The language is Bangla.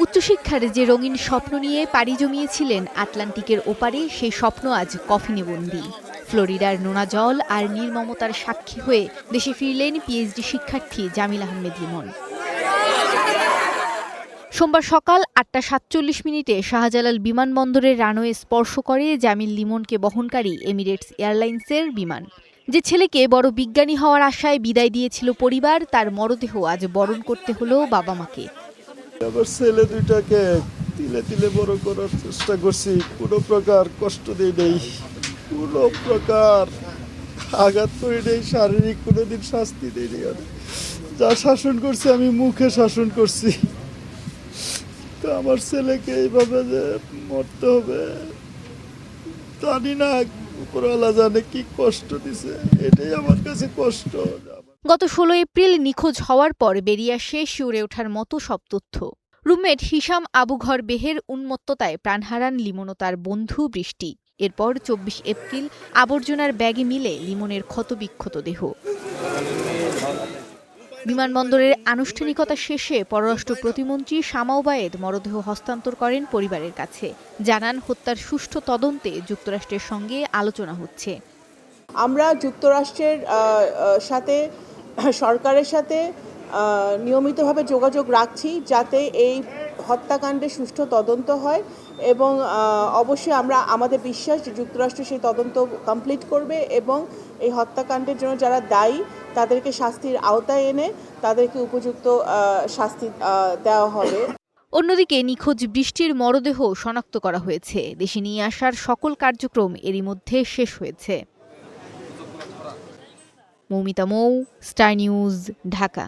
উচ্চশিক্ষার যে রঙিন স্বপ্ন নিয়ে পাড়ি জমিয়েছিলেন আটলান্টিকের ওপারে, সেই স্বপ্ন আজ কফিনে বন্দী। ফ্লোরিডার নোনা জল আর নির্মমতার সাক্ষী হয়ে দেশে ফিরলেন পিএইচডি শিক্ষার্থী জামিল আহমেদ লিমন। সোমবার সকাল ৮টা ৪৭ শাহজালাল বিমানবন্দরের রানওয়ে স্পর্শ করে জামিল লিমনকে বহনকারী এমিরেটস এয়ারলাইন্সের বিমান। যে ছেলেকে বড় বিজ্ঞানী হওয়ার আশায় বিদায় দিয়েছিল পরিবার, তার মরদেহ আজ বরণ করতে হলো বাবা মাকে। আমার ছেলে দুইটাকে তিলে তিলে বড় করার চেষ্টা করছি, কোনো প্রকার কষ্ট দিই নেই, কোনো প্রকার আঘাত করে নেই, শারীরিক কোনোদিন শাস্তি দিই নেই। যা শাসন করছি আমি মুখে শাসন করছি, তো আমার ছেলেকে এইভাবে যে মরতে হবে জানি না, উপরওয়ালা জানে কি কষ্ট দিছে, এটাই আমার কাছে কষ্ট। গত ১৬ এপ্রিল নিখোঁজ হওয়ার পর বেরিয়ে আসে শিউরে ওঠার মতো সব তথ্য। রুমমেট হিশাম আবু ঘর বেহের উন্মত্ততায় প্রাণ হারান লিমন ও তার বন্ধু বৃষ্টি। এরপর ২৪ এপ্রিল আবর্জনার ব্যাগে মিলে লিমনের ক্ষতবিক্ষত দেহ। বিমানবন্দরের আনুষ্ঠানিকতা শেষে পররাষ্ট্র প্রতিমন্ত্রী শামা ওবায়েদ মরদেহ হস্তান্তর করেন পরিবারের কাছে। জানান, হত্যার সুষ্ঠু তদন্তে যুক্তরাষ্ট্রের সঙ্গে আলোচনা হচ্ছে। আমরা যুক্তরাষ্ট্রের সাথে, সরকারের সাথে নিয়মিতভাবে যোগাযোগ রাখছি যাতে এই হত্যাকাণ্ডের সুষ্ঠু তদন্ত হয়, এবং অবশ্যই আমাদের বিশ্বাস যে যুক্তরাষ্ট্র সেই তদন্ত কমপ্লিট করবে এবং এই হত্যাকাণ্ডের জন্য যারা দায়ী তাদেরকে শাস্তির আওতায় এনে তাদেরকে উপযুক্ত শাস্তি দেওয়া হবে। অন্যদিকে নিখোঁজ বৃষ্টির মরদেহ শনাক্ত করা হয়েছে। দেশে নিয়ে আসার সকল কার্যক্রম এরই মধ্যে শেষ হয়েছে। মৌমিতা মৌ, স্টার নিউজ, ঢাকা।